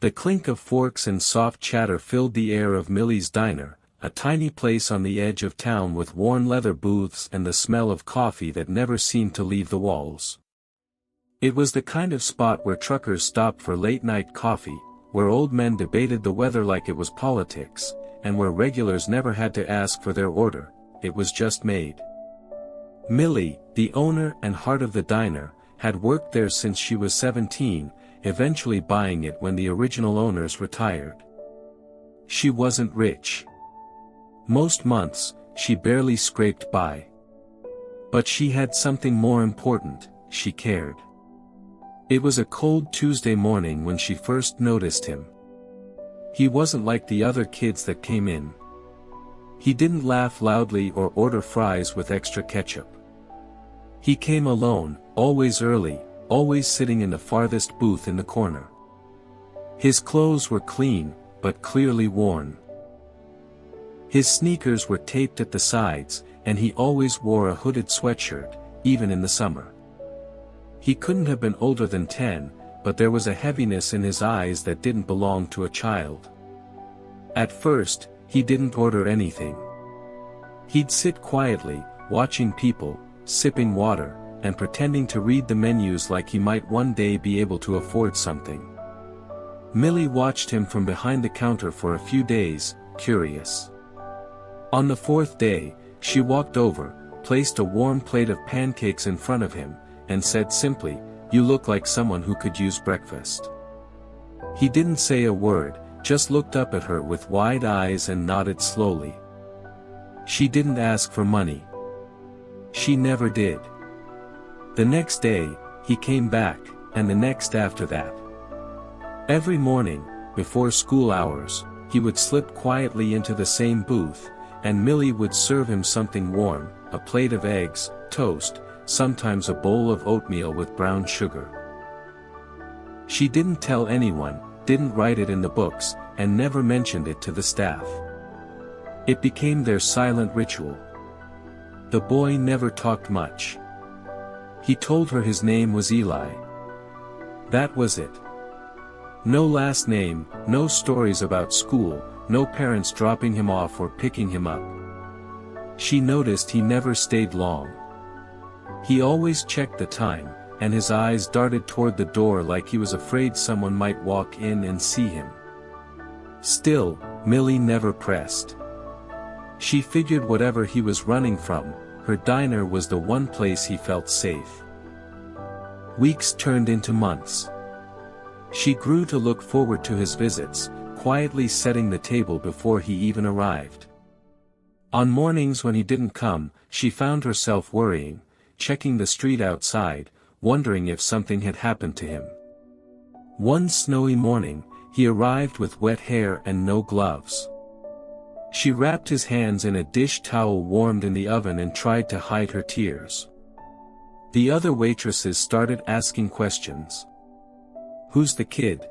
The clink of forks and soft chatter filled the air of Millie's diner, a tiny place on the edge of town with worn leather booths and the smell of coffee that never seemed to leave the walls. It was the kind of spot where truckers stopped for late-night coffee, where old men debated the weather like it was politics, and where regulars never had to ask for their order, it was just made. Millie, the owner and heart of the diner, had worked there since she was 17, eventually buying it when the original owners retired. She wasn't rich. Most months, she barely scraped by. But she had something more important: she cared. It was a cold Tuesday morning when she first noticed him. He wasn't like the other kids that came in. He didn't laugh loudly or order fries with extra ketchup. He came alone, always early, always sitting in the farthest booth in the corner. His clothes were clean, but clearly worn. His sneakers were taped at the sides, and he always wore a hooded sweatshirt, even in the summer. He couldn't have been older than 10, but there was a heaviness in his eyes that didn't belong to a child. At first, he didn't order anything. He'd sit quietly, watching people, sipping water, and pretending to read the menus like he might one day be able to afford something. Millie watched him from behind the counter for a few days, curious. On the fourth day, she walked over, placed a warm plate of pancakes in front of him, and said simply, "You look like someone who could use breakfast." He didn't say a word, just looked up at her with wide eyes and nodded slowly. She didn't ask for money. She never did. The next day, he came back, and the next after that. Every morning, before school hours, he would slip quietly into the same booth, and Millie would serve him something warm, a plate of eggs, toast, sometimes a bowl of oatmeal with brown sugar. She didn't tell anyone, didn't write it in the books, and never mentioned it to the staff. It became their silent ritual. The boy never talked much. He told her his name was Eli. That was it. No last name, no stories about school, no parents dropping him off or picking him up. She noticed he never stayed long. He always checked the time, and his eyes darted toward the door like he was afraid someone might walk in and see him. Still, Millie never pressed. She figured whatever he was running from, her diner was the one place he felt safe. Weeks turned into months. She grew to look forward to his visits, quietly setting the table before he even arrived. On mornings when he didn't come, she found herself worrying, checking the street outside, wondering if something had happened to him. One snowy morning, he arrived with wet hair and no gloves. She wrapped his hands in a dish towel warmed in the oven and tried to hide her tears. The other waitresses started asking questions. "Who's the kid?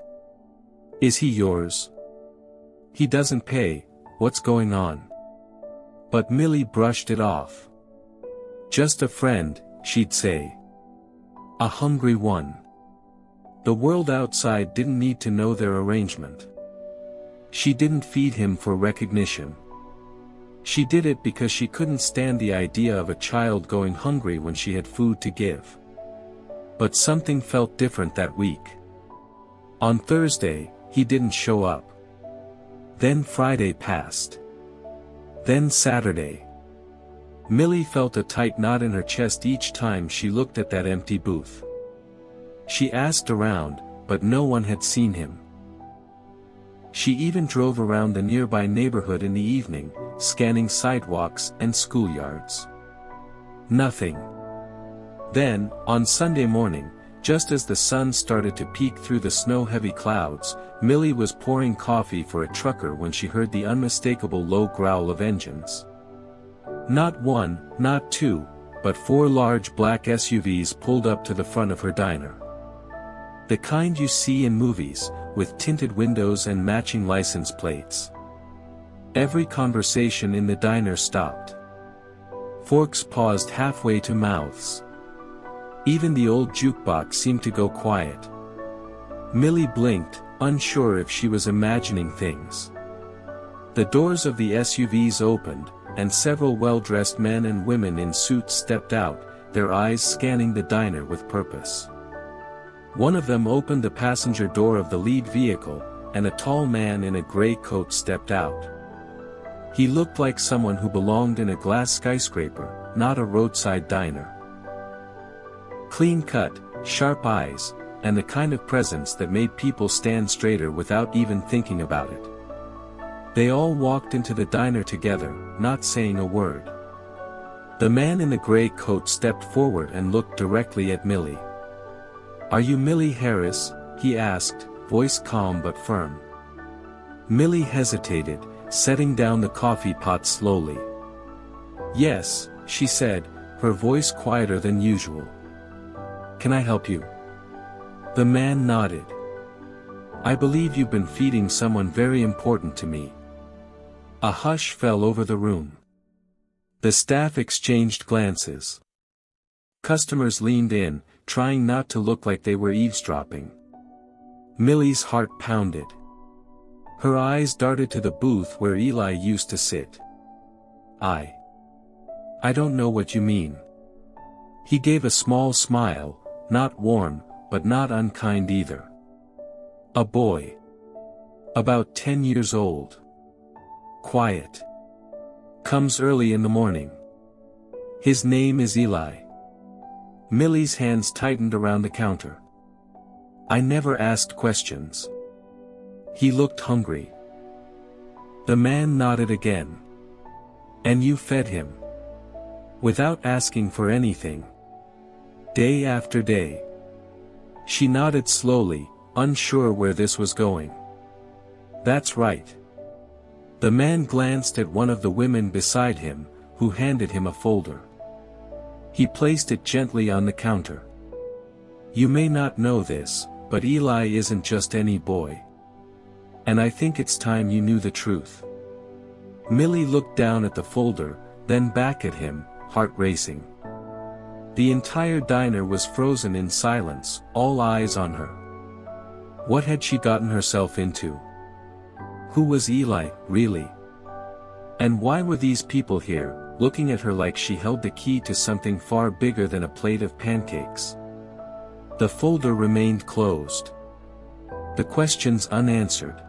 Is he yours? He doesn't pay, what's going on?" But Millie brushed it off. "Just a friend," she'd say. "A hungry one." The world outside didn't need to know their arrangement. She didn't feed him for recognition. She did it because she couldn't stand the idea of a child going hungry when she had food to give. But something felt different that week. On Thursday, he didn't show up. Then Friday passed. Then Saturday. Millie felt a tight knot in her chest each time she looked at that empty booth. She asked around, but no one had seen him. She even drove around the nearby neighborhood in the evening, scanning sidewalks and schoolyards. Nothing. Then, on Sunday morning, just as the sun started to peek through the snow-heavy clouds, Millie was pouring coffee for a trucker when she heard the unmistakable low growl of engines. Not one, not two, but 4 large black SUVs pulled up to the front of her diner. The kind you see in movies, with tinted windows and matching license plates. Every conversation in the diner stopped. Forks paused halfway to mouths. Even the old jukebox seemed to go quiet. Millie blinked, unsure if she was imagining things. The doors of the SUVs opened, and several well-dressed men and women in suits stepped out, their eyes scanning the diner with purpose. One of them opened the passenger door of the lead vehicle, and a tall man in a gray coat stepped out. He looked like someone who belonged in a glass skyscraper, not a roadside diner. Clean cut, sharp eyes, and the kind of presence that made people stand straighter without even thinking about it. They all walked into the diner together, not saying a word. The man in the gray coat stepped forward and looked directly at Millie. "Are you Millie Harris?" he asked, voice calm but firm. Millie hesitated, setting down the coffee pot slowly. "Yes," she said, her voice quieter than usual. "Can I help you?" The man nodded. "I believe you've been feeding someone very important to me." A hush fell over the room. The staff exchanged glances. Customers leaned in, trying not to look like they were eavesdropping. Millie's heart pounded. Her eyes darted to the booth where Eli used to sit. I don't know what you mean." He gave a small smile, not warm, but not unkind either. "A boy. About 10 years old. Quiet. Comes early in the morning. His name is Eli." Millie's hands tightened around the counter. "I never asked questions." He looked hungry. The man nodded again. "And you fed him? Without asking for anything? Day after day?" She nodded slowly, unsure where this was going. "That's right." The man glanced at one of the women beside him, who handed him a folder. He placed it gently on the counter. "You may not know this, but Eli isn't just any boy. And I think it's time you knew the truth." Millie looked down at the folder, then back at him, heart racing. The entire diner was frozen in silence, all eyes on her. What had she gotten herself into? Who was Eli, really? And why were these people here, looking at her like she held the key to something far bigger than a plate of pancakes? The folder remained closed. The questions unanswered.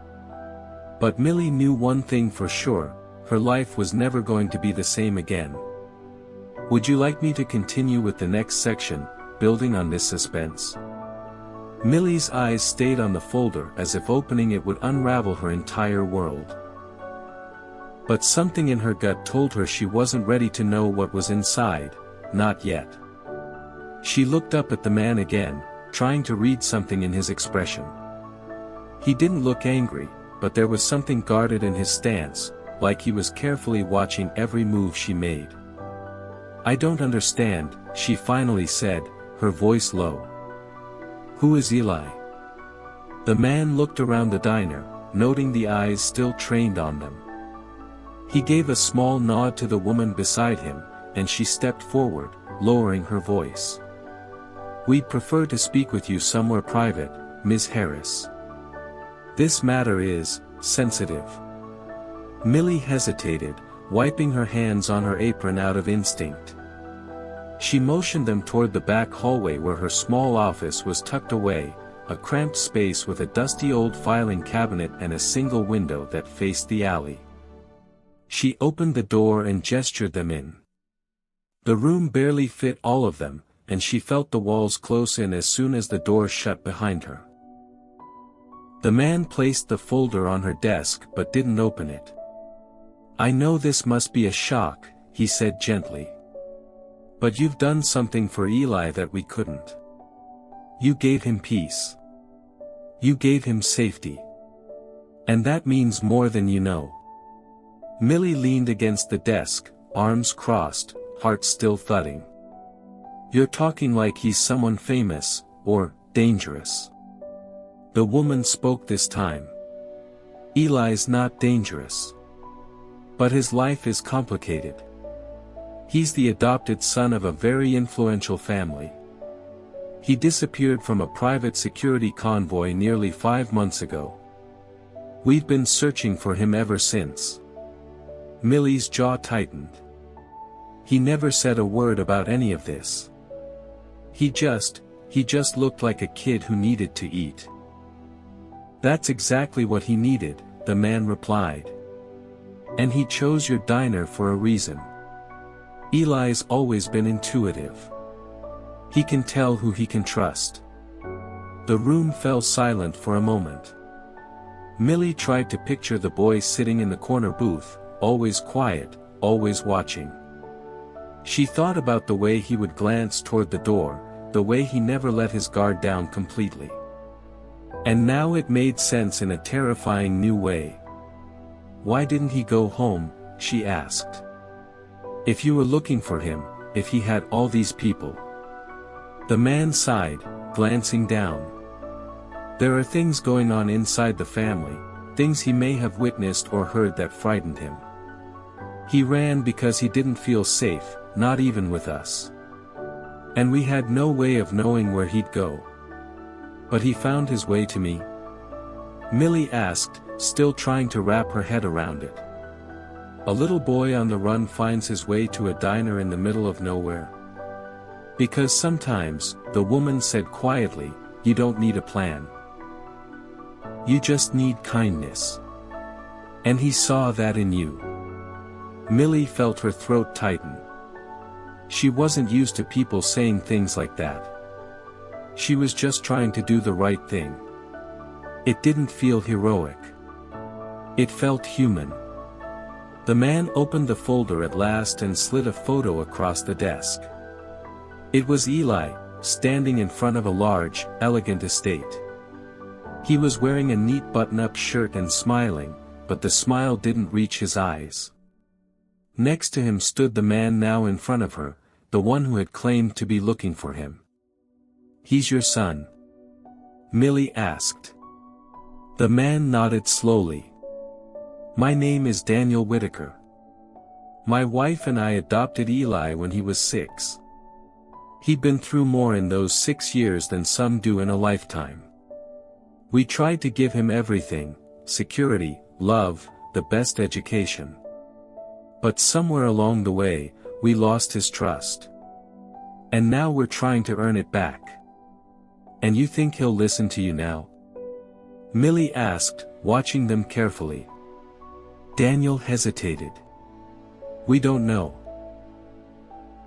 But Millie knew one thing for sure, her life was never going to be the same again. Would you like me to continue with the next section, building on this suspense? Millie's eyes stayed on the folder as if opening it would unravel her entire world. But something in her gut told her she wasn't ready to know what was inside, not yet. She looked up at the man again, trying to read something in his expression. He didn't look angry, but there was something guarded in his stance, like he was carefully watching every move she made. "I don't understand," she finally said, her voice low. "Who is Eli?" The man looked around the diner, noting the eyes still trained on them. He gave a small nod to the woman beside him, and she stepped forward, lowering her voice. "We'd prefer to speak with you somewhere private, Ms. Harris. This matter is sensitive." Millie hesitated, wiping her hands on her apron out of instinct. She motioned them toward the back hallway where her small office was tucked away, a cramped space with a dusty old filing cabinet and a single window that faced the alley. She opened the door and gestured them in. The room barely fit all of them, and she felt the walls close in as soon as the door shut behind her. The man placed the folder on her desk but didn't open it. "I know this must be a shock," he said gently. "But you've done something for Eli that we couldn't. You gave him peace. You gave him safety. And that means more than you know." Millie leaned against the desk, arms crossed, heart still thudding. "You're talking like he's someone famous, or dangerous." The woman spoke this time. "Eli's not dangerous. But his life is complicated. He's the adopted son of a very influential family. He disappeared from a private security convoy nearly 5 months ago. We've been searching for him ever since. Millie's jaw tightened. He never said a word about any of this. He just looked like a kid who needed to eat. That's exactly what he needed, the man replied. And he chose your diner for a reason. Eli's always been intuitive. He can tell who he can trust. The room fell silent for a moment. Millie tried to picture the boy sitting in the corner booth, always quiet, always watching. She thought about the way he would glance toward the door, the way he never let his guard down completely. And now it made sense in a terrifying new way. Why didn't he go home, she asked. If you were looking for him, if he had all these people. The man sighed, glancing down. There are things going on inside the family, things he may have witnessed or heard that frightened him. He ran because he didn't feel safe, not even with us. And we had no way of knowing where he'd go. But he found his way to me? Millie asked, still trying to wrap her head around it. A little boy on the run finds his way to a diner in the middle of nowhere. Because sometimes, the woman said quietly, you don't need a plan. You just need kindness. And he saw that in you. Millie felt her throat tighten. She wasn't used to people saying things like that. She was just trying to do the right thing. It didn't feel heroic. It felt human. The man opened the folder at last and slid a photo across the desk. It was Eli, standing in front of a large, elegant estate. He was wearing a neat button-up shirt and smiling, but the smile didn't reach his eyes. Next to him stood the man now in front of her, the one who had claimed to be looking for him. He's your son? Millie asked. The man nodded slowly. My name is Daniel Whitaker. My wife and I adopted Eli when he was 6. He'd been through more in those 6 years than some do in a lifetime. We tried to give him everything, security, love, the best education. But somewhere along the way, we lost his trust. And now we're trying to earn it back. And you think he'll listen to you now? Millie asked, watching them carefully. Daniel hesitated. We don't know.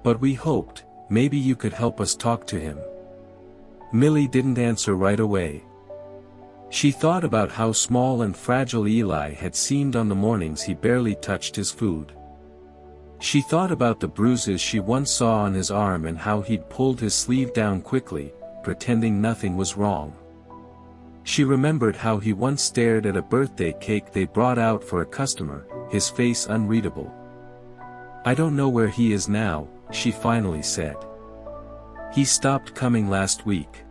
But we hoped, maybe you could help us talk to him. Millie didn't answer right away. She thought about how small and fragile Eli had seemed on the mornings he barely touched his food. She thought about the bruises she once saw on his arm and how he'd pulled his sleeve down quickly, pretending nothing was wrong. She remembered how he once stared at a birthday cake they brought out for a customer, his face unreadable. I don't know where he is now, she finally said. He stopped coming last week.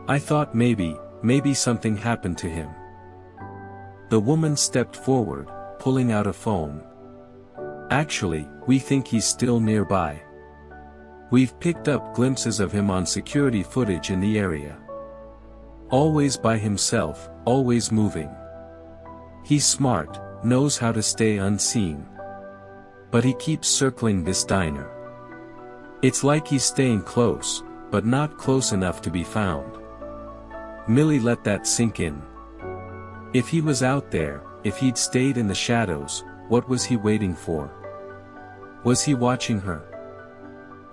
I thought maybe something happened to him. The woman stepped forward, pulling out a phone. Actually, we think he's still nearby. We've picked up glimpses of him on security footage in the area. Always by himself, always moving. He's smart, knows how to stay unseen. But he keeps circling this diner. It's like he's staying close, but not close enough to be found. Millie let that sink in. If he was out there, if he'd stayed in the shadows, what was he waiting for? Was he watching her?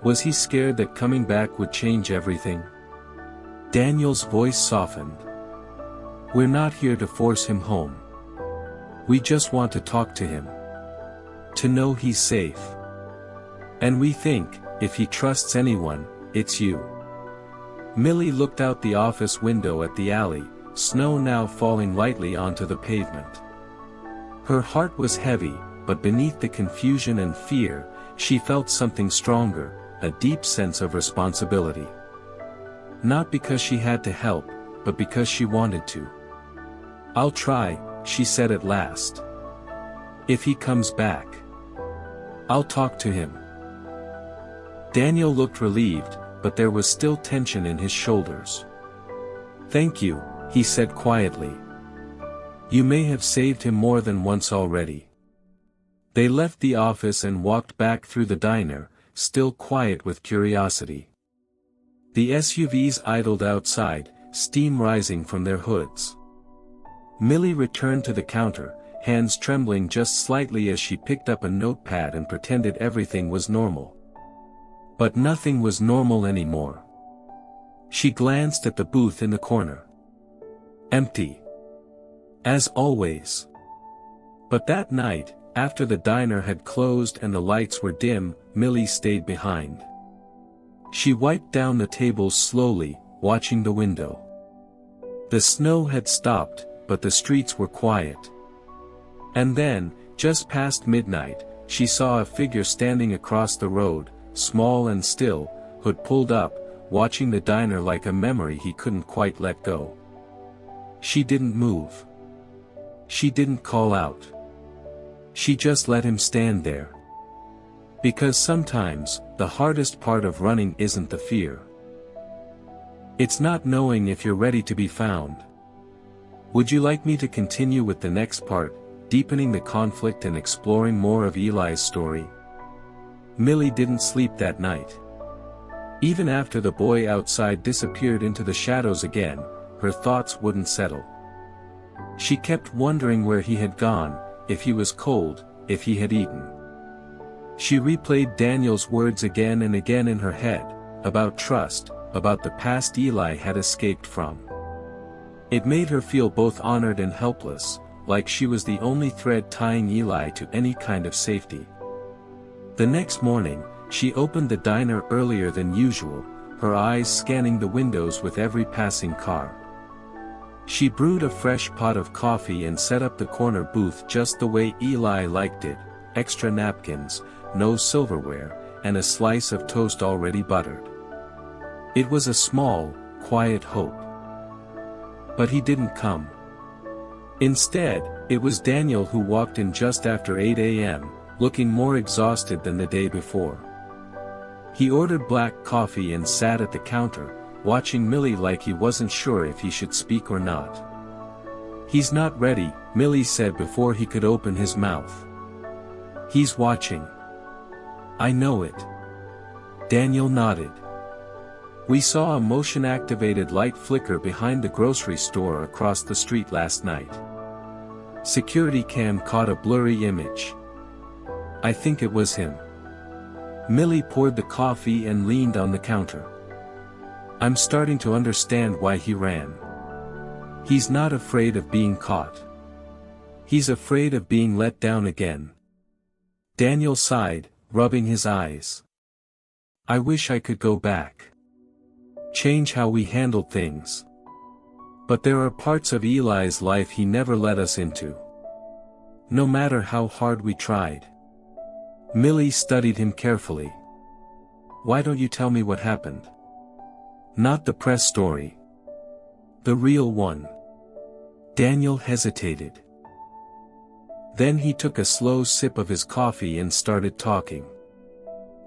Was he scared that coming back would change everything? Daniel's voice softened. We're not here to force him home. We just want to talk to him. To know he's safe. And we think, if he trusts anyone, it's you. Millie looked out the office window at the alley, snow now falling lightly onto the pavement. Her heart was heavy, but beneath the confusion and fear, she felt something stronger, a deep sense of responsibility. Not because she had to help, but because she wanted to. I'll try, she said at last. If he comes back. I'll talk to him. Daniel looked relieved, but there was still tension in his shoulders. "Thank you," he said quietly. "You may have saved him more than once already." They left the office and walked back through the diner, still quiet with curiosity. The SUVs idled outside, steam rising from their hoods. Millie returned to the counter, hands trembling just slightly as she picked up a notepad and pretended everything was normal. But nothing was normal anymore. She glanced at the booth in the corner. Empty. As always. But that night, after the diner had closed and the lights were dim, Millie stayed behind. She wiped down the tables slowly, watching the window. The snow had stopped, but the streets were quiet. And then, just past midnight, she saw a figure standing across the road, small and still, hood pulled up, watching the diner like a memory he couldn't quite let go. She didn't move. She didn't call out. She just let him stand there. Because sometimes, the hardest part of running isn't the fear. It's not knowing if you're ready to be found. Would you like me to continue with the next part, deepening the conflict and exploring more of Eli's story? Millie didn't sleep that night. Even after the boy outside disappeared into the shadows again, her thoughts wouldn't settle. She kept wondering where he had gone, if he was cold, if he had eaten. She replayed Daniel's words again and again in her head, about trust, about the past Eli had escaped from. It made her feel both honored and helpless, like she was the only thread tying Eli to any kind of safety. The next morning, she opened the diner earlier than usual, her eyes scanning the windows with every passing car. She brewed a fresh pot of coffee and set up the corner booth just the way Eli liked it, extra napkins, no silverware, and a slice of toast already buttered. It was a small, quiet hope. But he didn't come. Instead, it was Daniel who walked in just after 8 a.m., looking more exhausted than the day before. He ordered black coffee and sat at the counter, watching Millie like he wasn't sure if he should speak or not. "He's not ready," Millie said before he could open his mouth. "He's watching." "I know it." Daniel nodded. "We saw a motion-activated light flicker behind the grocery store across the street last night. Security cam caught a blurry image. I think it was him." Millie poured the coffee and leaned on the counter. "I'm starting to understand why he ran. He's not afraid of being caught. He's afraid of being let down again." Daniel sighed, rubbing his eyes. "I wish I could go back. Change how we handled things. But there are parts of Eli's life he never let us into. No matter how hard we tried." Millie studied him carefully. "Why don't you tell me what happened? Not the press story. The real one." Daniel hesitated. Then he took a slow sip of his coffee and started talking.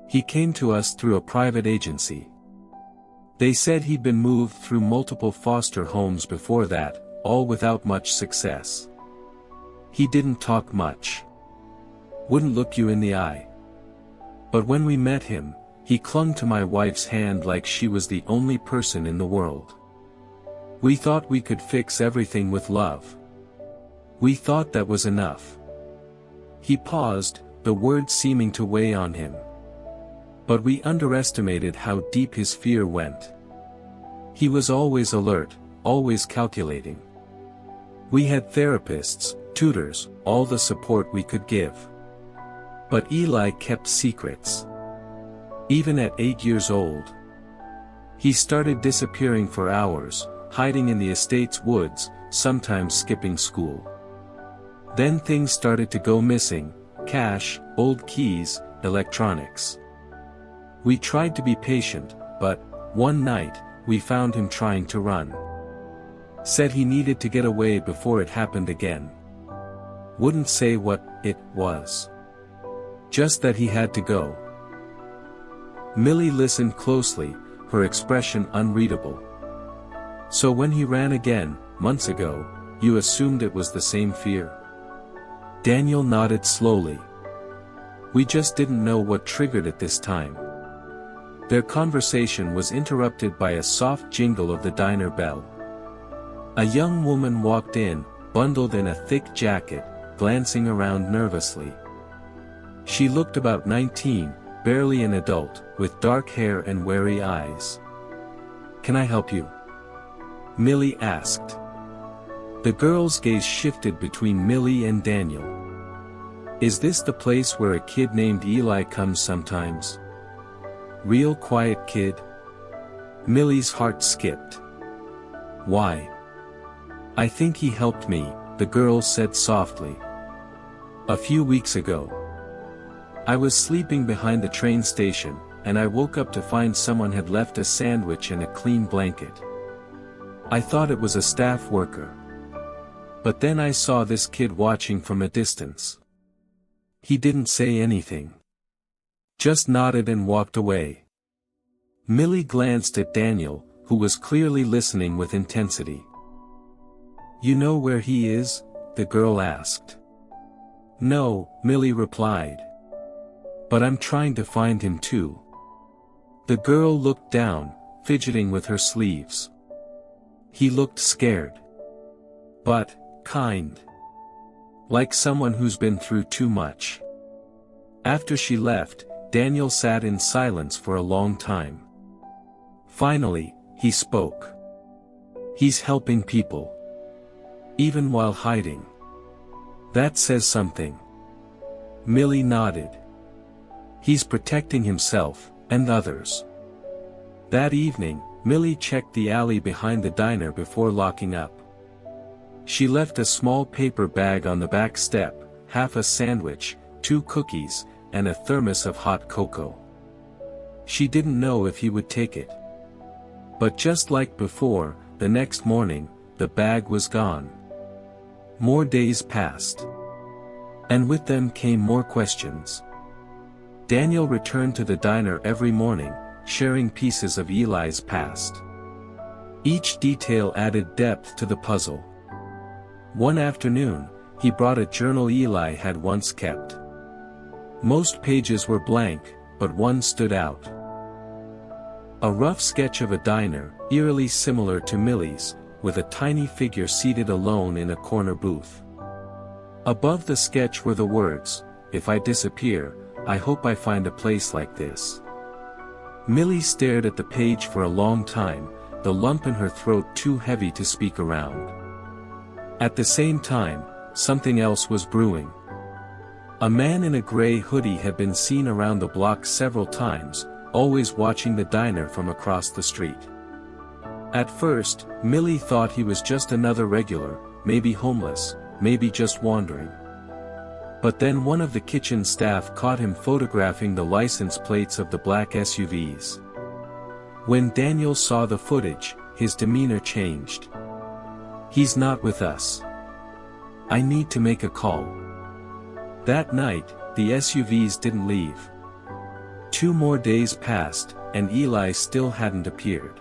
"He came to us through a private agency. They said he'd been moved through multiple foster homes before that, all without much success. He didn't talk much. Wouldn't look you in the eye. But when we met him, he clung to my wife's hand like she was the only person in the world. We thought we could fix everything with love. We thought that was enough." He paused, the words seeming to weigh on him. "But we underestimated how deep his fear went. He was always alert, always calculating. We had therapists, tutors, all the support we could give. But Eli kept secrets. Even at 8 years old. He started disappearing for hours, hiding in the estate's woods, sometimes skipping school. Then things started to go missing: cash, old keys, electronics. We tried to be patient, but, one night, we found him trying to run. Said he needed to get away before it happened again. Wouldn't say what it was. Just that he had to go." Millie listened closely, her expression unreadable. So when he ran again, months ago, you assumed it was the same fear? Daniel nodded slowly. We just didn't know what triggered it this time. Their conversation was interrupted by a soft jingle of the diner bell. A young woman walked in, bundled in a thick jacket, glancing around nervously. She looked about 19, barely an adult, with dark hair and wary eyes. Can I help you? Millie asked. The girl's gaze shifted between Millie and Daniel. Is this the place where a kid named Eli comes sometimes? Real quiet kid? Millie's heart skipped. Why? I think he helped me, the girl said softly. A few weeks ago. I was sleeping behind the train station, and I woke up to find someone had left a sandwich and a clean blanket. I thought it was a staff worker. But then I saw this kid watching from a distance. He didn't say anything. Just nodded and walked away. Millie glanced at Daniel, who was clearly listening with intensity. You know where he is? The girl asked. No, Millie replied. But I'm trying to find him too. The girl looked down, fidgeting with her sleeves. He looked scared. But kind. Like someone who's been through too much. After she left, Daniel sat in silence for a long time. Finally, he spoke. He's helping people. Even while hiding. That says something. Millie nodded. He's protecting himself, and others. That evening, Millie checked the alley behind the diner before locking up. She left a small paper bag on the back step, half a sandwich, 2 cookies, and a thermos of hot cocoa. She didn't know if he would take it. But just like before, the next morning, the bag was gone. More days passed. And with them came more questions. Daniel returned to the diner every morning, sharing pieces of Eli's past. Each detail added depth to the puzzle. One afternoon, he brought a journal Eli had once kept. Most pages were blank, but one stood out. A rough sketch of a diner, eerily similar to Millie's, with a tiny figure seated alone in a corner booth. Above the sketch were the words, "If I disappear, I hope I find a place like this." Millie stared at the page for a long time, the lump in her throat too heavy to speak around. At the same time, something else was brewing. A man in a gray hoodie had been seen around the block several times, always watching the diner from across the street. At first, Millie thought he was just another regular, maybe homeless, maybe just wandering. But then one of the kitchen staff caught him photographing the license plates of the black SUVs. When Daniel saw the footage, his demeanor changed. He's not with us. I need to make a call. That night, the SUVs didn't leave. 2 more days passed, and Eli still hadn't appeared.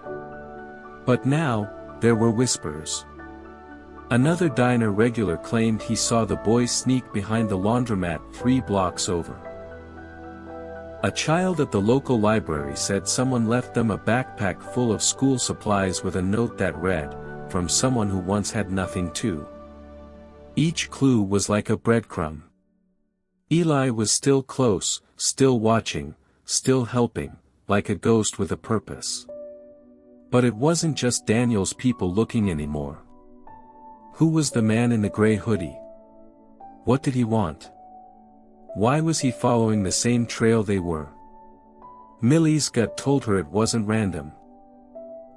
But now, there were whispers. Another diner regular claimed he saw the boy sneak behind the laundromat 3 blocks over. A child at the local library said someone left them a backpack full of school supplies with a note that read, "From someone who once had nothing too." Each clue was like a breadcrumb. Eli was still close, still watching, still helping, like a ghost with a purpose. But it wasn't just Daniel's people looking anymore. Who was the man in the gray hoodie? What did he want? Why was he following the same trail they were? Millie's gut told her it wasn't random.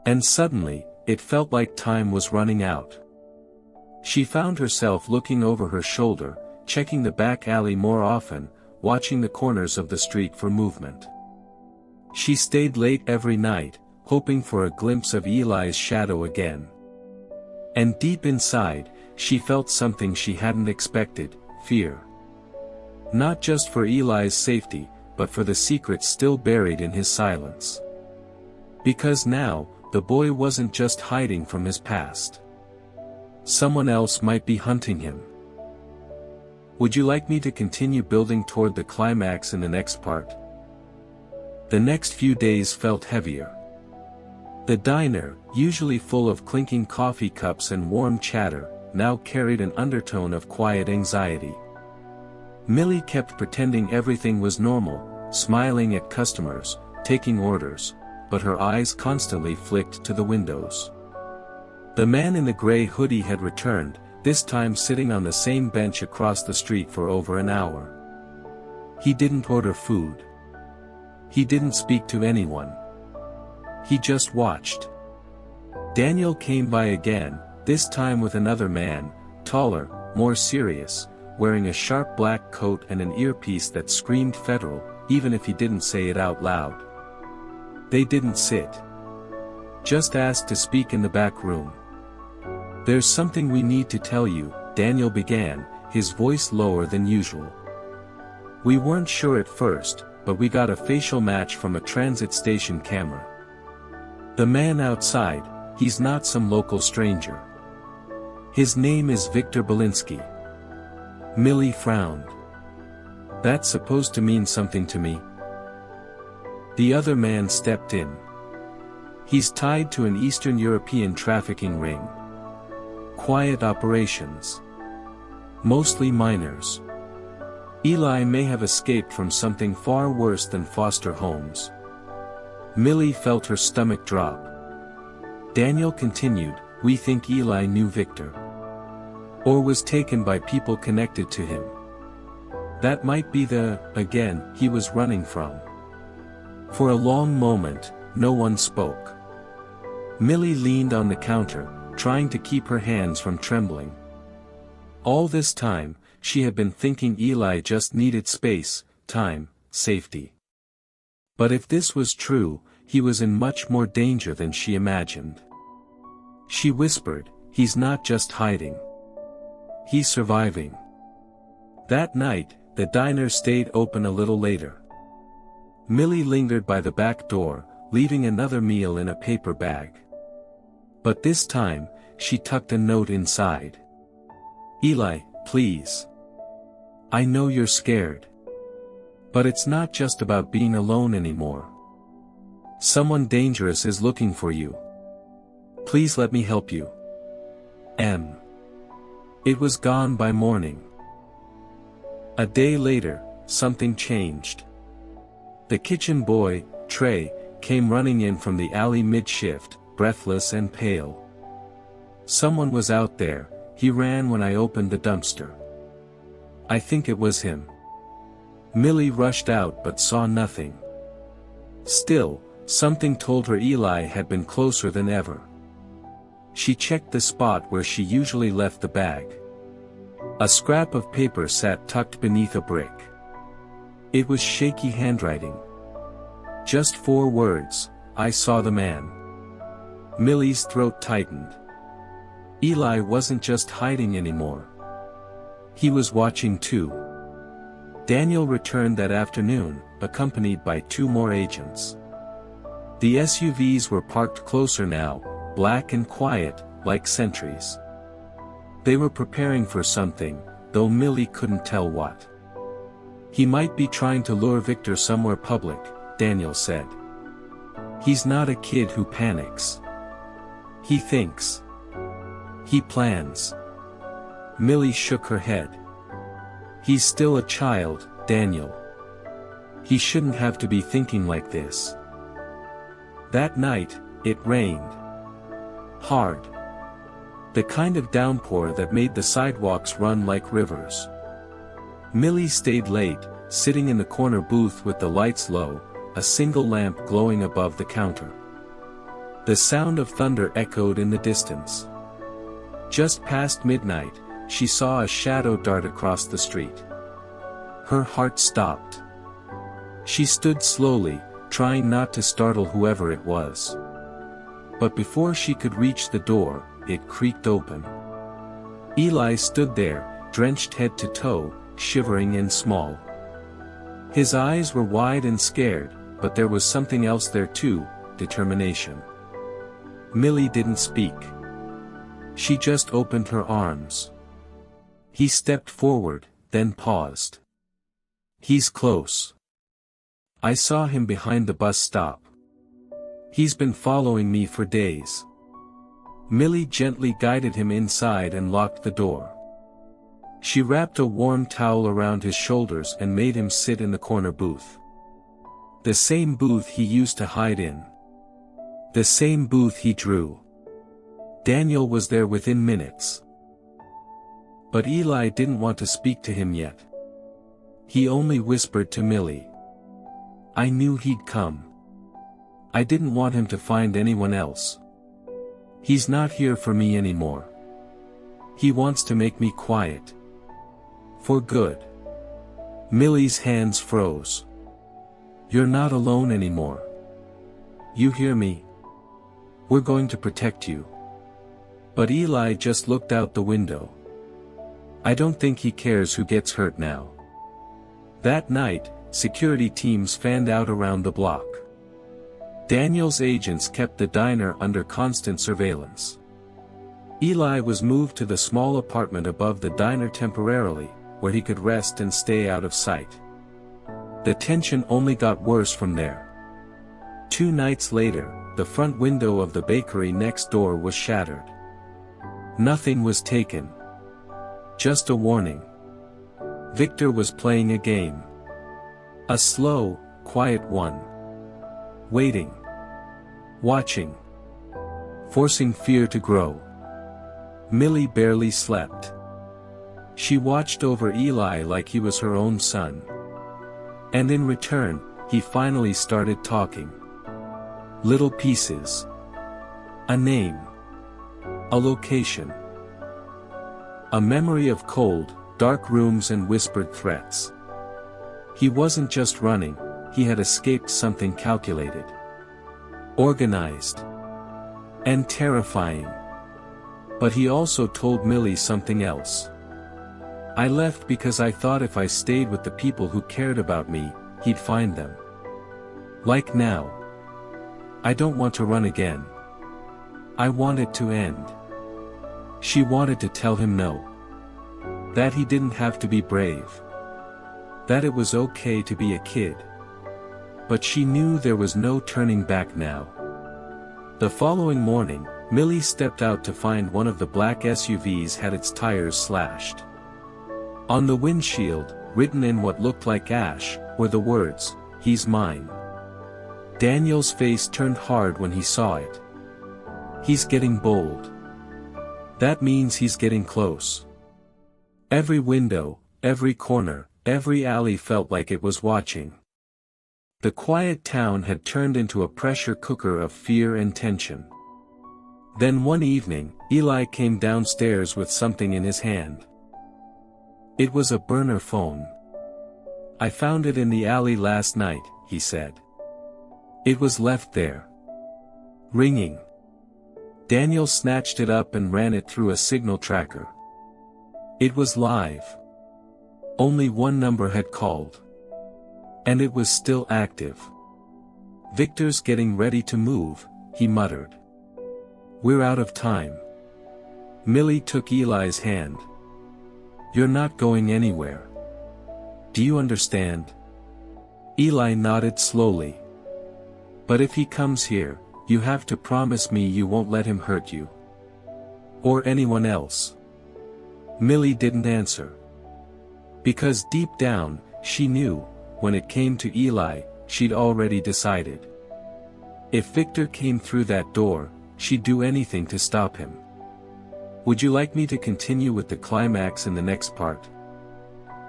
And suddenly, it felt like time was running out. She found herself looking over her shoulder, checking the back alley more often, watching the corners of the street for movement. She stayed late every night, hoping for a glimpse of Eli's shadow again. And deep inside, she felt something she hadn't expected, fear. Not just for Eli's safety, but for the secret still buried in his silence. Because now, the boy wasn't just hiding from his past. Someone else might be hunting him. Would you like me to continue building toward the climax in the next part? The next few days felt heavier. The diner, usually full of clinking coffee cups and warm chatter, now carried an undertone of quiet anxiety. Millie kept pretending everything was normal, smiling at customers, taking orders, but her eyes constantly flicked to the windows. The man in the gray hoodie had returned, this time sitting on the same bench across the street for over an hour. He didn't order food. He didn't speak to anyone. He just watched. Daniel came by again, this time with another man, taller, more serious, wearing a sharp black coat and an earpiece that screamed federal, even if he didn't say it out loud. They didn't sit. Just asked to speak in the back room. "There's something we need to tell you," Daniel began, his voice lower than usual. "We weren't sure at first, but we got a facial match from a transit station camera. The man outside, he's not some local stranger. His name is Victor Belinsky." Millie frowned. "That's supposed to mean something to me." The other man stepped in. "He's tied to an Eastern European trafficking ring. Quiet operations. Mostly minors. Eli may have escaped from something far worse than foster homes." Millie felt her stomach drop. Daniel continued, "We think Eli knew Victor. Or was taken by people connected to him. That might be again, he was running from." For a long moment, no one spoke. Millie leaned on the counter, trying to keep her hands from trembling. All this time, she had been thinking Eli just needed space, time, safety. But if this was true, he was in much more danger than she imagined. She whispered, "He's not just hiding. He's surviving." That night, the diner stayed open a little later. Millie lingered by the back door, leaving another meal in a paper bag. But this time, she tucked a note inside. "Eli, please. I know you're scared. But it's not just about being alone anymore. Someone dangerous is looking for you. Please let me help you. M." It was gone by morning. A day later, something changed. The kitchen boy, Trey, came running in from the alley mid-shift, breathless and pale. "Someone was out there," he ran when I opened the dumpster. "I think it was him." Millie rushed out but saw nothing. Still, something told her Eli had been closer than ever. She checked the spot where she usually left the bag. A scrap of paper sat tucked beneath a brick. It was shaky handwriting. Just 4 words, "I saw the man." Millie's throat tightened. Eli wasn't just hiding anymore. He was watching too. Daniel returned that afternoon, accompanied by 2 more agents. The SUVs were parked closer now, black and quiet, like sentries. They were preparing for something, though Millie couldn't tell what. "He might be trying to lure Victor somewhere public," Daniel said. "He's not a kid who panics. He thinks. He plans." Millie shook her head. "He's still a child, Daniel. He shouldn't have to be thinking like this." That night, it rained. Hard. The kind of downpour that made the sidewalks run like rivers. Millie stayed late, sitting in the corner booth with the lights low, a single lamp glowing above the counter. The sound of thunder echoed in the distance. Just past midnight, she saw a shadow dart across the street. Her heart stopped. She stood slowly, trying not to startle whoever it was. But before she could reach the door, it creaked open. Eli stood there, drenched head to toe, shivering and small. His eyes were wide and scared, but there was something else there too, determination. Millie didn't speak. She just opened her arms. He stepped forward, then paused. "He's close. I saw him behind the bus stop. He's been following me for days." Millie gently guided him inside and locked the door. She wrapped a warm towel around his shoulders and made him sit in the corner booth. The same booth he used to hide in. The same booth he drew. Daniel was there within minutes. But Eli didn't want to speak to him yet. He only whispered to Millie. "I knew he'd come. I didn't want him to find anyone else. He's not here for me anymore. He wants to make me quiet. For good." Millie's hands froze. "You're not alone anymore. You hear me? We're going to protect you." But Eli just looked out the window. "I don't think he cares who gets hurt now." That night, security teams fanned out around the block. Daniel's agents kept the diner under constant surveillance. Eli was moved to the small apartment above the diner temporarily, where he could rest and stay out of sight. The tension only got worse from there. 2 nights later, the front window of the bakery next door was shattered. Nothing was taken. Just a warning. Victor was playing a game. A slow, quiet one. Waiting. Watching. Forcing fear to grow. Millie barely slept. She watched over Eli like he was her own son. And in return, he finally started talking. Little pieces. A name. A location. A memory of cold, dark rooms and whispered threats. He wasn't just running, he had escaped something calculated. Organized. And terrifying. But he also told Millie something else. "I left because I thought if I stayed with the people who cared about me, he'd find them. Like now. I don't want to run again. I want it to end." She wanted to tell him no. That he didn't have to be brave. That it was okay to be a kid. But she knew there was no turning back now. The following morning, Millie stepped out to find one of the black SUVs had its tires slashed. On the windshield, written in what looked like ash, were the words, "He's mine." Daniel's face turned hard when he saw it. He's getting bold. That means he's getting close. Every window, every corner, every alley felt like it was watching. The quiet town had turned into a pressure cooker of fear and tension. Then one evening, Eli came downstairs with something in his hand. It was a burner phone. "I found it in the alley last night," he said. "It was left there. Ringing." Daniel snatched it up and ran it through a signal tracker. It was live. Only one number had called. And it was still active. "Victor's getting ready to move," he muttered. "We're out of time." Millie took Eli's hand. "You're not going anywhere. Do you understand?" Eli nodded slowly. "But if he comes here, you have to promise me you won't let him hurt you. Or anyone else." Millie didn't answer. Because deep down, she knew, when it came to Eli, she'd already decided. If Victor came through that door, she'd do anything to stop him. Would you like me to continue with the climax in the next part?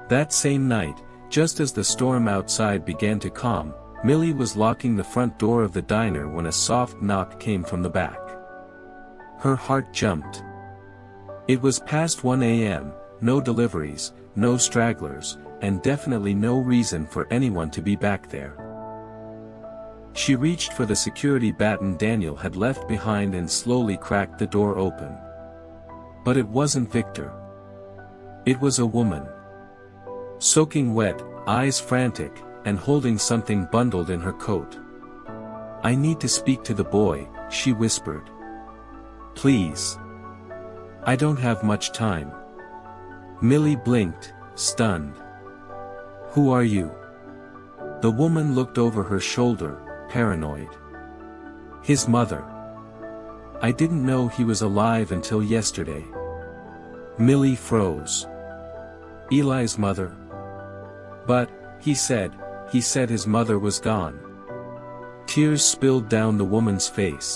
That same night, just as the storm outside began to calm, Millie was locking the front door of the diner when a soft knock came from the back. Her heart jumped. It was past 1 a.m., no deliveries, no stragglers, and definitely no reason for anyone to be back there. She reached for the security baton Daniel had left behind and slowly cracked the door open. But it wasn't Victor. It was a woman. Soaking wet, eyes frantic, and holding something bundled in her coat. "I need to speak to the boy," she whispered. "Please. I don't have much time." Millie blinked, stunned. "Who are you?" The woman looked over her shoulder, paranoid. "His mother. I didn't know he was alive until yesterday." Millie froze. "Eli's mother?" "But, he said his mother was gone." Tears spilled down the woman's face.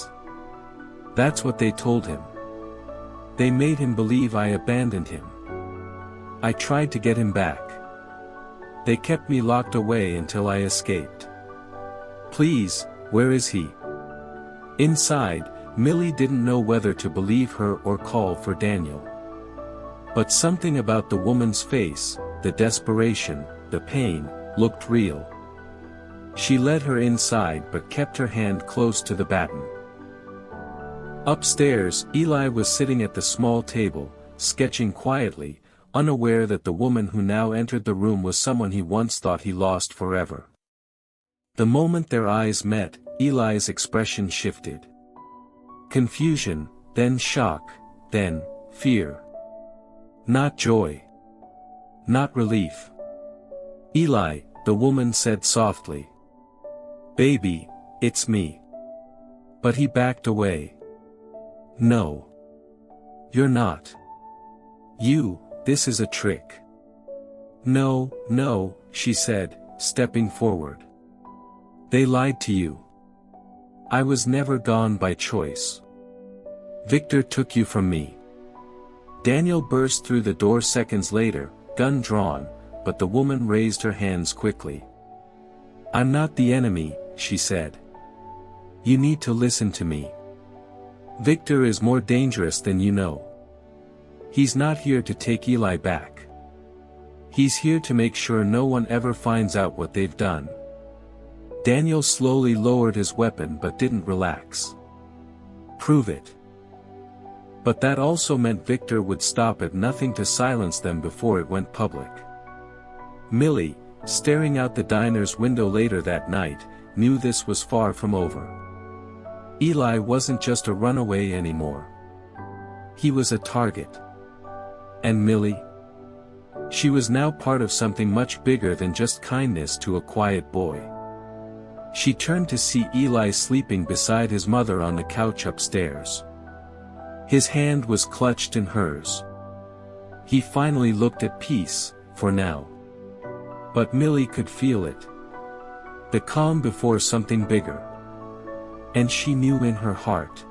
"That's what they told him. They made him believe I abandoned him. I tried to get him back. They kept me locked away until I escaped." "Please, where is he?" Inside, Millie didn't know whether to believe her or call for Daniel. But something about the woman's face, the desperation, the pain, looked real. She led her inside but kept her hand close to the baton. Upstairs, Eli was sitting at the small table, sketching quietly, unaware that the woman who now entered the room was someone he once thought he lost forever. The moment their eyes met, Eli's expression shifted. Confusion, then shock, then fear. Not joy. Not relief. "Eli," the woman said softly. "Baby, it's me." But he backed away. "No. You're not. This is a trick." "No, no," she said, stepping forward. "They lied to you. I was never gone by choice. Victor took you from me." Daniel burst through the door seconds later, gun drawn, but the woman raised her hands quickly. "I'm not the enemy," she said. "You need to listen to me. Victor is more dangerous than you know. He's not here to take Eli back. He's here to make sure no one ever finds out what they've done." Daniel slowly lowered his weapon but didn't relax. "Prove it." But that also meant Victor would stop at nothing to silence them before it went public. Millie, staring out the diner's window later that night, knew this was far from over. Eli wasn't just a runaway anymore. He was a target. And Millie? She was now part of something much bigger than just kindness to a quiet boy. She turned to see Eli sleeping beside his mother on the couch upstairs. His hand was clutched in hers. He finally looked at peace, for now. But Millie could feel it. The calm before something bigger. And she knew in her heart.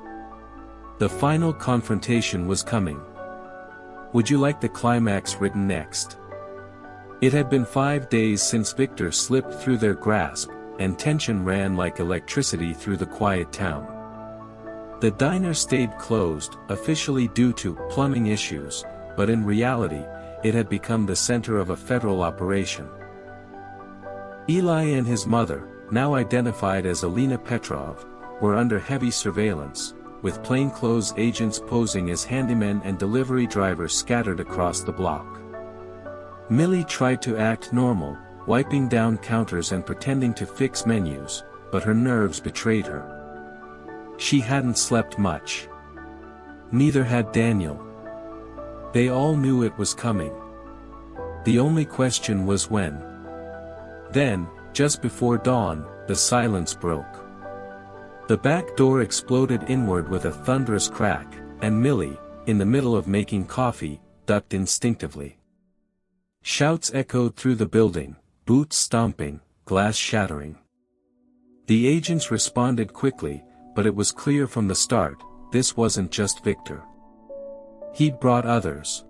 The final confrontation was coming. Would you like the climax written next? It had been 5 days since Victor slipped through their grasp, and tension ran like electricity through the quiet town. The diner stayed closed, officially due to plumbing issues, but in reality, it had become the center of a federal operation. Eli and his mother, now identified as Alina Petrov, were under heavy surveillance, with plainclothes agents posing as handymen and delivery drivers scattered across the block. Millie tried to act normal, wiping down counters and pretending to fix menus, but her nerves betrayed her. She hadn't slept much. Neither had Daniel. They all knew it was coming. The only question was when. Then, just before dawn, the silence broke. The back door exploded inward with a thunderous crack, and Millie, in the middle of making coffee, ducked instinctively. Shouts echoed through the building, boots stomping, glass shattering. The agents responded quickly, but it was clear from the start, this wasn't just Victor. He'd brought others.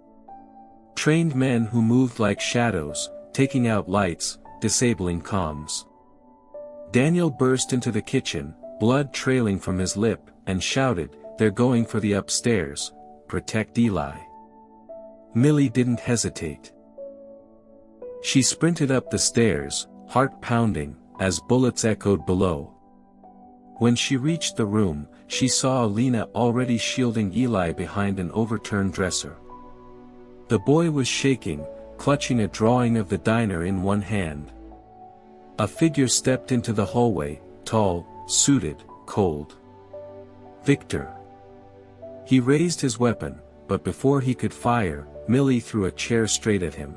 Trained men who moved like shadows, taking out lights, disabling comms. Daniel burst into the kitchen, blood trailing from his lip, and shouted, "They're going for the upstairs, protect Eli." Millie didn't hesitate. She sprinted up the stairs, heart pounding, as bullets echoed below. When she reached the room, she saw Alina already shielding Eli behind an overturned dresser. The boy was shaking, clutching a drawing of the diner in one hand. A figure stepped into the hallway, tall, suited, cold. Victor. He raised his weapon, but before he could fire, Millie threw a chair straight at him.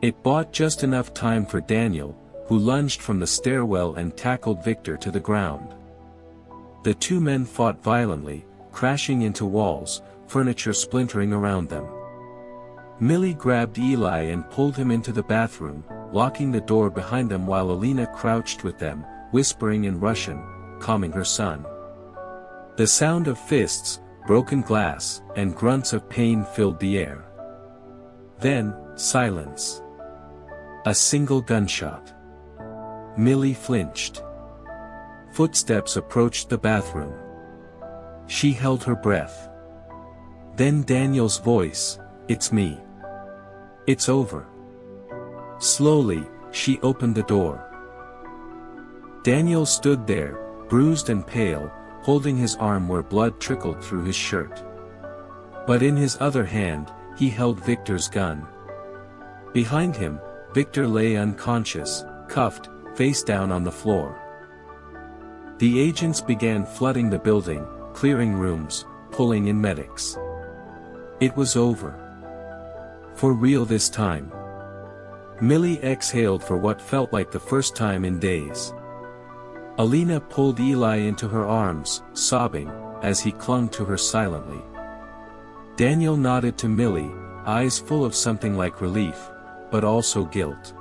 It bought just enough time for Daniel, who lunged from the stairwell and tackled Victor to the ground. The two men fought violently, crashing into walls, furniture splintering around them. Millie grabbed Eli and pulled him into the bathroom, locking the door behind them while Alina crouched with them, whispering in Russian, calming her son. The sound of fists, broken glass, and grunts of pain filled the air. Then, silence. A single gunshot. Millie flinched. Footsteps approached the bathroom. She held her breath. Then Daniel's voice, "It's me. It's over." Slowly, she opened the door. Daniel stood there, bruised and pale, holding his arm where blood trickled through his shirt. But in his other hand, he held Victor's gun. Behind him, Victor lay unconscious, cuffed, face down on the floor. The agents began flooding the building, clearing rooms, pulling in medics. It was over. For real this time. Millie exhaled for what felt like the first time in days. Alina pulled Eli into her arms, sobbing, as he clung to her silently. Daniel nodded to Millie, eyes full of something like relief, but also guilt.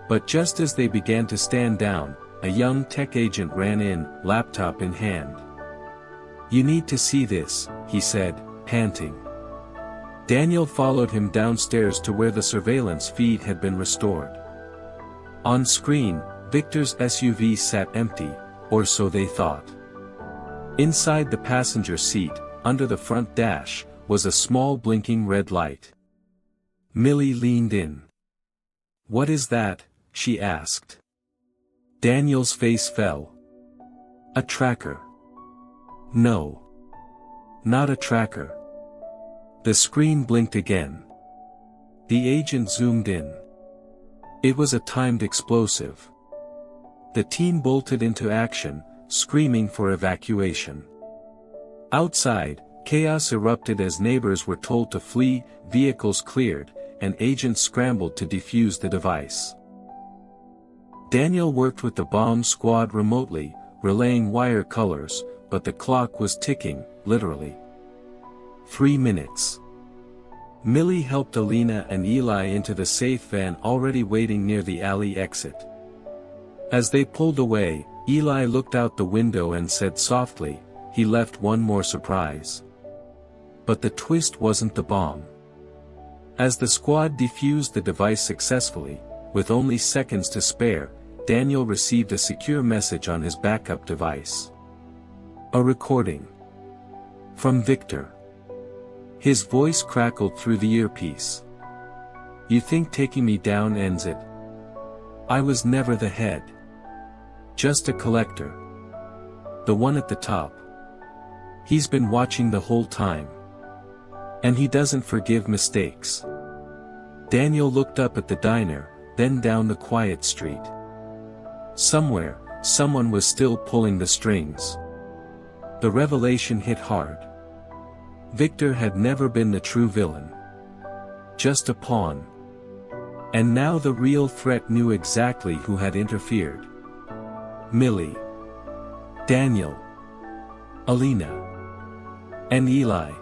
But just as they began to stand down, a young tech agent ran in, laptop in hand. "You need to see this," he said, panting. Daniel followed him downstairs to where the surveillance feed had been restored. On screen, Victor's SUV sat empty, or so they thought. Inside the passenger seat, under the front dash, was a small blinking red light. Millie leaned in. "What is that?" she asked. Daniel's face fell. "A tracker." "No. Not a tracker." The screen blinked again. The agent zoomed in. It was a timed explosive. The team bolted into action, screaming for evacuation. Outside, chaos erupted as neighbors were told to flee, vehicles cleared, and agents scrambled to defuse the device. Daniel worked with the bomb squad remotely, relaying wire colors, but the clock was ticking, literally. 3 minutes. Millie helped Alina and Eli into the safe van already waiting near the alley exit. As they pulled away, Eli looked out the window and said softly, "He left one more surprise." But the twist wasn't the bomb. As the squad defused the device successfully, with only seconds to spare, Daniel received a secure message on his backup device. A recording. From Victor. His voice crackled through the earpiece. "You think taking me down ends it? I was never the head. Just a collector. The one at the top. He's been watching the whole time. And he doesn't forgive mistakes." Daniel looked up at the diner, then down the quiet street. Somewhere, someone was still pulling the strings. The revelation hit hard. Victor had never been the true villain. Just a pawn. And now the real threat knew exactly who had interfered. Millie. Daniel. Alina. And Eli.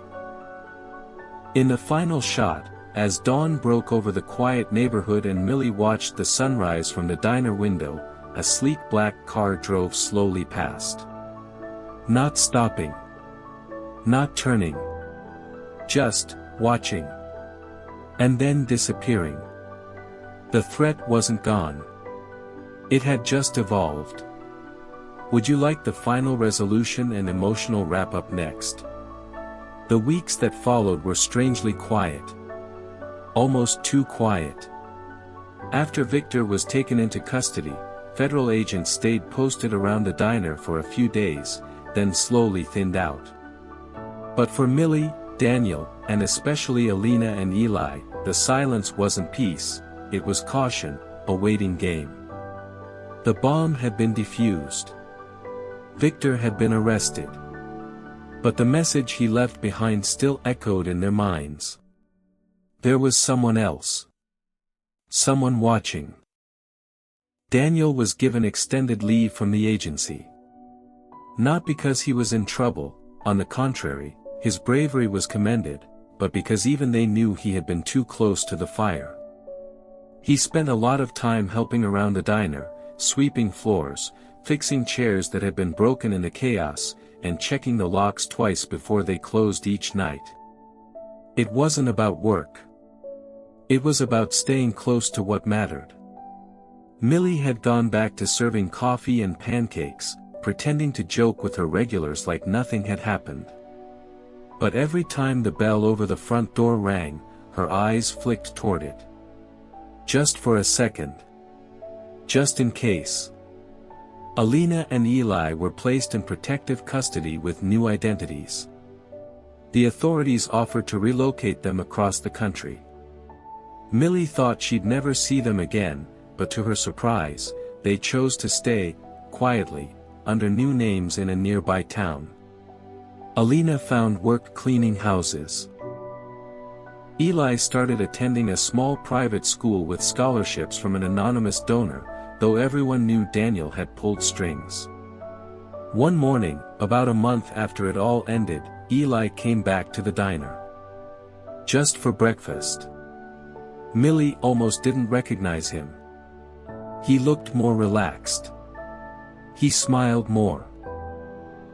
In the final shot, as dawn broke over the quiet neighborhood and Millie watched the sunrise from the diner window, a sleek black car drove slowly past. Not stopping. Not turning. Just watching. And then disappearing. The threat wasn't gone. It had just evolved. Would you like the final resolution and emotional wrap-up next? The weeks that followed were strangely quiet. Almost too quiet. After Victor was taken into custody, federal agents stayed posted around the diner for a few days, then slowly thinned out. But for Millie, Daniel, and especially Alina and Eli, the silence wasn't peace, it was caution, a waiting game. The bomb had been defused. Victor had been arrested. But the message he left behind still echoed in their minds. There was someone else. Someone watching. Daniel was given extended leave from the agency. Not because he was in trouble, on the contrary, his bravery was commended, but because even they knew he had been too close to the fire. He spent a lot of time helping around the diner, sweeping floors, fixing chairs that had been broken in the chaos, and checking the locks twice before they closed each night. It wasn't about work. It was about staying close to what mattered. Millie had gone back to serving coffee and pancakes, pretending to joke with her regulars like nothing had happened. But every time the bell over the front door rang, her eyes flicked toward it. Just for a second. Just in case. Alina and Eli were placed in protective custody with new identities. The authorities offered to relocate them across the country. Millie thought she'd never see them again, but to her surprise, they chose to stay, quietly, under new names in a nearby town. Alina found work cleaning houses. Eli started attending a small private school with scholarships from an anonymous donor, though everyone knew Daniel had pulled strings. One morning, about a month after it all ended, Eli came back to the diner. Just for breakfast. Millie almost didn't recognize him. He looked more relaxed. He smiled more.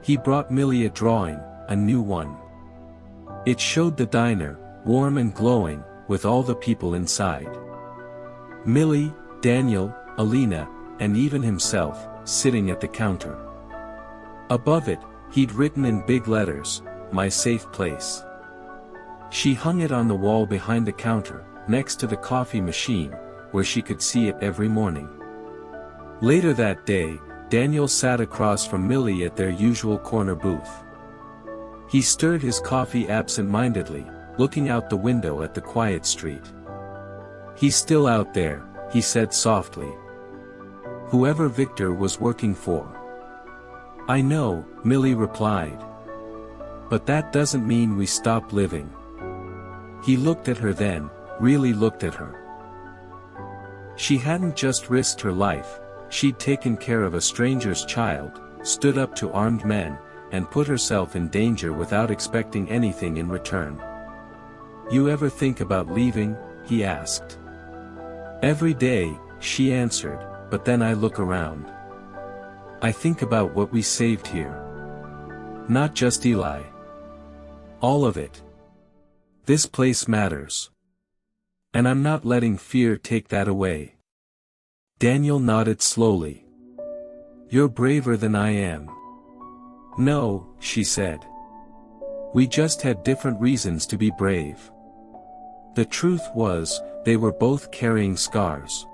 He brought Millie a drawing, a new one. It showed the diner, warm and glowing, with all the people inside. Millie, Daniel, Alina, and even himself, sitting at the counter. Above it, he'd written in big letters, "My safe place." She hung it on the wall behind the counter, next to the coffee machine, where she could see it every morning. Later that day, Daniel sat across from Millie at their usual corner booth. He stirred his coffee absent-mindedly, looking out the window at the quiet street. "He's still out there," he said softly. "Whoever Victor was working for." "I know," Millie replied. "But that doesn't mean we stop living." He looked at her then, really looked at her. She hadn't just risked her life, she'd taken care of a stranger's child, stood up to armed men, and put herself in danger without expecting anything in return. "You ever think about leaving?" he asked. "Every day," she answered, "but then I look around. I think about what we saved here. Not just Eli. All of it. This place matters. And I'm not letting fear take that away." Daniel nodded slowly. "You're braver than I am." "No," she said. "We just had different reasons to be brave." The truth was, they were both carrying scars.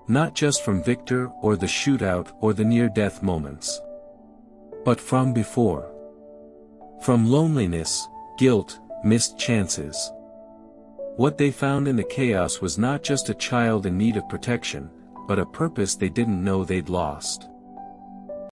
Not just from Victor or the shootout or the near-death moments. But from before. From loneliness, guilt, missed chances. What they found in the chaos was not just a child in need of protection, but a purpose they didn't know they'd lost.